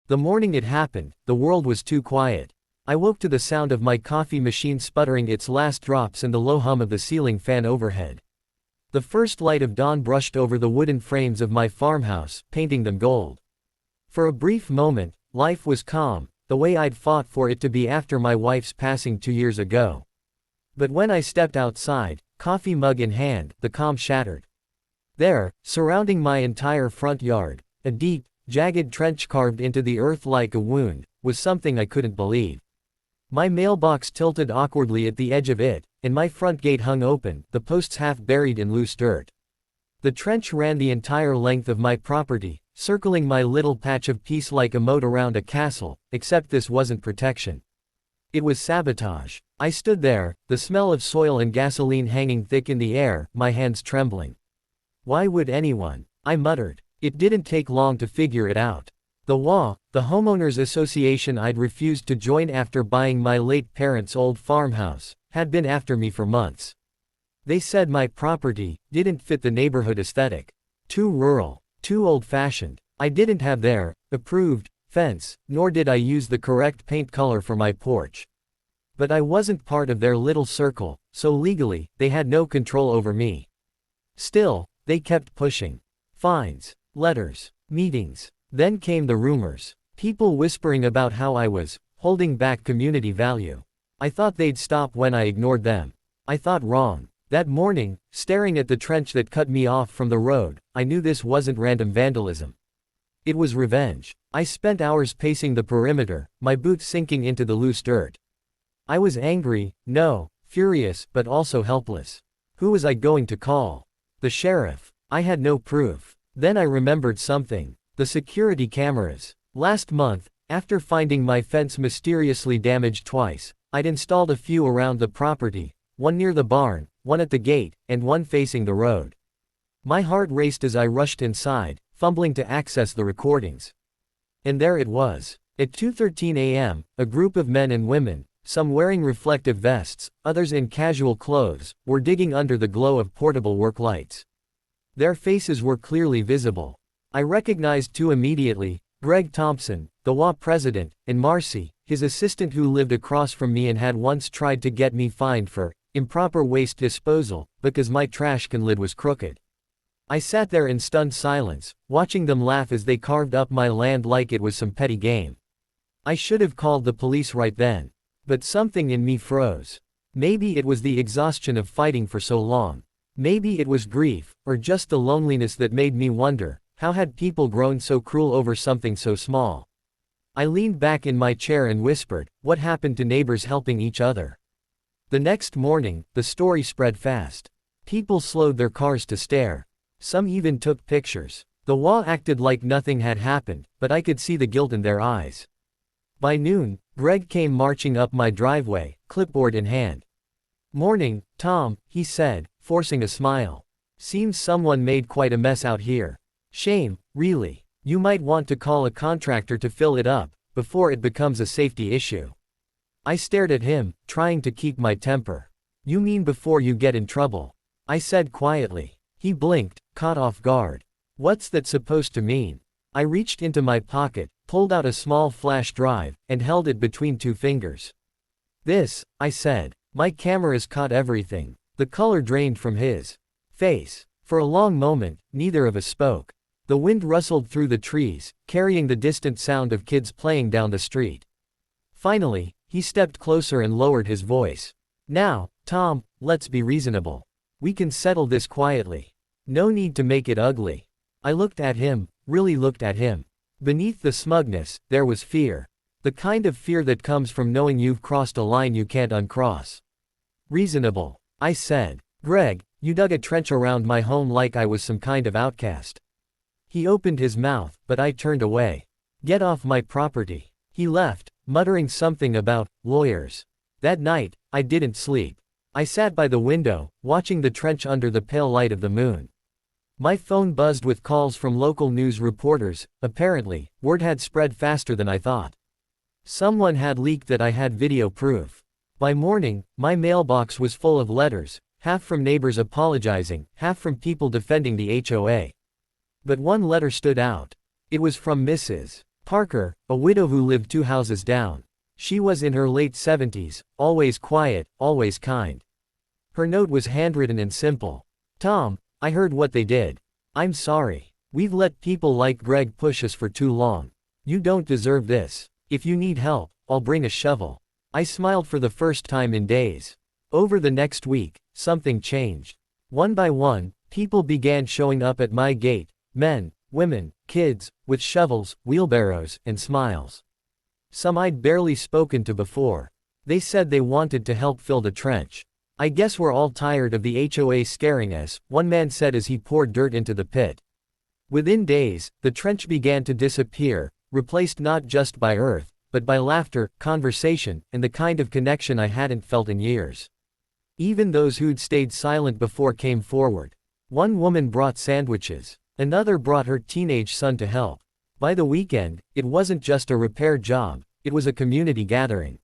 The morning it happened, the world was too quiet. I woke to the sound of my coffee machine sputtering its last drops and the low hum of the ceiling fan overhead. The first light of dawn brushed over the wooden frames of my farmhouse, painting them gold. For a brief moment, life was calm, the way I'd fought for it to be after my wife's passing 2 years ago. But when I stepped outside, coffee mug in hand, the calm shattered. There, surrounding my entire front yard, a deep, jagged trench carved into the earth like a wound, was something I couldn't believe. My mailbox tilted awkwardly at the edge of it, and my front gate hung open, the posts half buried in loose dirt. The trench ran the entire length of my property, circling my little patch of peace like a moat around a castle, except this wasn't protection. It was sabotage. I stood there, the smell of soil and gasoline hanging thick in the air, my hands trembling. Why would anyone? I muttered. It didn't take long to figure it out. The HOA, the Homeowners Association I'd refused to join after buying my late parents' old farmhouse, had been after me for months. They said my property didn't fit the neighborhood aesthetic. Too rural, too old-fashioned. I didn't have their approved fence, nor did I use the correct paint color for my porch. But I wasn't part of their little circle, so legally, they had no control over me. Still, they kept pushing. Fines, letters, meetings. Then came the rumors. People whispering about how I was holding back community value. I thought they'd stop when I ignored them. I thought wrong. That morning, staring at the trench that cut me off from the road, I knew this wasn't random vandalism. It was revenge. I spent hours pacing the perimeter, my boots sinking into the loose dirt. I was angry, no, furious, but also helpless. Who was I going to call? The sheriff. I had no proof. Then I remembered something. The security cameras. Last month, after finding my fence mysteriously damaged twice, I'd installed a few around the property, one near the barn, one at the gate, and one facing the road. My heart raced as I rushed inside, fumbling to access the recordings. And there it was. At 2:13 a.m., a group of men and women, some wearing reflective vests, others in casual clothes, were digging under the glow of portable work lights. Their faces were clearly visible. I recognized two immediately, Greg Thompson, the HOA president, and Marcy, his assistant who lived across from me and had once tried to get me fined for improper waste disposal, because my trash can lid was crooked. I sat there in stunned silence, watching them laugh as they carved up my land like it was some petty game. I should have called the police right then. But something in me froze. Maybe it was the exhaustion of fighting for so long. Maybe it was grief, or just the loneliness that made me wonder, how had people grown so cruel over something so small? I leaned back in my chair and whispered, what happened to neighbors helping each other? The next morning, the story spread fast. People slowed their cars to stare. Some even took pictures. The HOA acted like nothing had happened, but I could see the guilt in their eyes. By noon, Greg came marching up my driveway, clipboard in hand. "Morning, Tom," he said, forcing a smile. "Seems someone made quite a mess out here. Shame, really. You might want to call a contractor to fill it up, before it becomes a safety issue." I stared at him, trying to keep my temper. "You mean before you get in trouble?" I said quietly. He blinked, caught off guard. "What's that supposed to mean?" I reached into my pocket, pulled out a small flash drive, and held it between two fingers. "This," I said. My cameras caught everything. The color drained from his face. For a long moment, neither of us spoke. The wind rustled through the trees, carrying the distant sound of kids playing down the street. Finally, he stepped closer and lowered his voice. "Now, Tom, let's be reasonable. We can settle this quietly. No need to make it ugly." I looked at him, really looked at him. Beneath the smugness, there was fear. The kind of fear that comes from knowing you've crossed a line you can't uncross. "Reasonable," I said. "Greg, you dug a trench around my home like I was some kind of outcast." He opened his mouth, but I turned away. "Get off my property." He left, muttering something about lawyers. That night, I didn't sleep. I sat by the window, watching the trench under the pale light of the moon. My phone buzzed with calls from local news reporters. Apparently, word had spread faster than I thought. Someone had leaked that I had video proof. By morning, my mailbox was full of letters, half from neighbors apologizing, half from people defending the HOA. But one letter stood out. It was from Mrs. Parker, a widow who lived 2 houses down. She was in her late 70s, always quiet, always kind. Her note was handwritten and simple. Tom, I heard what they did. I'm sorry. We've let people like Greg push us for too long. You don't deserve this. If you need help, I'll bring a shovel. I smiled for the first time in days. Over the next week, something changed. One by one, people began showing up at my gate, men, women, kids, with shovels, wheelbarrows, and smiles. Some I'd barely spoken to before. They said they wanted to help fill the trench. I guess we're all tired of the HOA scaring us, one man said as he poured dirt into the pit. Within days, the trench began to disappear, replaced not just by earth, but by laughter, conversation, and the kind of connection I hadn't felt in years. Even those who'd stayed silent before came forward. One woman brought sandwiches. Another brought her teenage son to help. By the weekend, it wasn't just a repair job, it was a community gathering.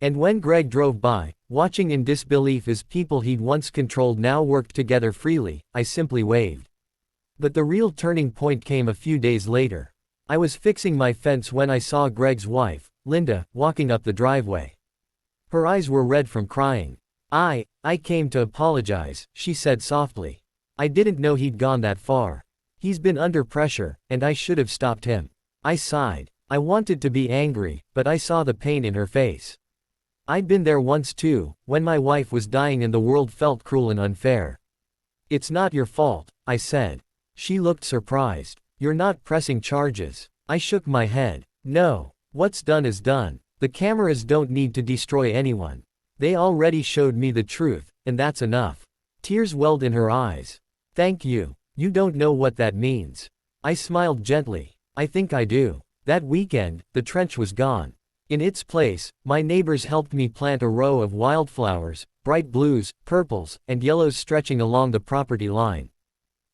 And when Greg drove by, watching in disbelief as people he'd once controlled now worked together freely, I simply waved. But the real turning point came a few days later. I was fixing my fence when I saw Greg's wife, Linda, walking up the driveway. Her eyes were red from crying. I came to apologize, she said softly. I didn't know he'd gone that far. He's been under pressure, and I should have stopped him. I sighed. I wanted to be angry, but I saw the pain in her face. I'd been there once too, when my wife was dying and the world felt cruel and unfair. It's not your fault, I said. She looked surprised. You're not pressing charges. I shook my head. No. What's done is done. The cameras don't need to destroy anyone. They already showed me the truth, and that's enough. Tears welled in her eyes. Thank you. You don't know what that means. I smiled gently. I think I do. That weekend, the trench was gone. In its place, my neighbors helped me plant a row of wildflowers, bright blues, purples, and yellows stretching along the property line.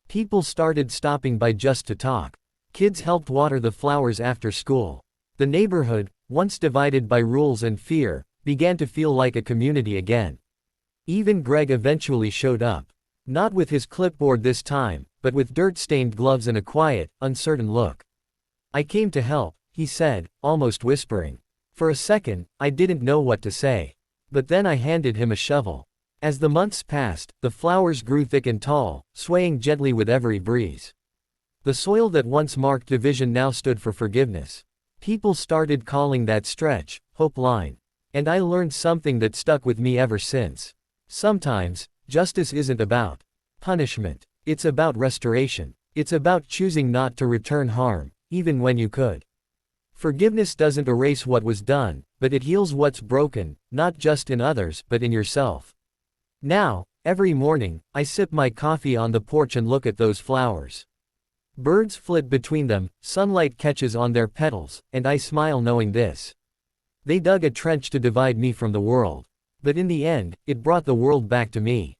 People started stopping by just to talk. Kids helped water the flowers after school. The neighborhood, once divided by rules and fear, began to feel like a community again. Even Greg eventually showed up. Not with his clipboard this time, but with dirt-stained gloves and a quiet, uncertain look. I came to help, he said, almost whispering. For a second, I didn't know what to say. But then I handed him a shovel. As the months passed, the flowers grew thick and tall, swaying gently with every breeze. The soil that once marked division now stood for forgiveness. People started calling that stretch, Hope Line. And I learned something that stuck with me ever since. Sometimes, justice isn't about punishment. It's about restoration. It's about choosing not to return harm, even when you could. Forgiveness doesn't erase what was done, but it heals what's broken, not just in others, but in yourself. Now, every morning, I sip my coffee on the porch and look at those flowers. Birds flit between them, sunlight catches on their petals, and I smile knowing this. They dug a trench to divide me from the world. But in the end, it brought the world back to me.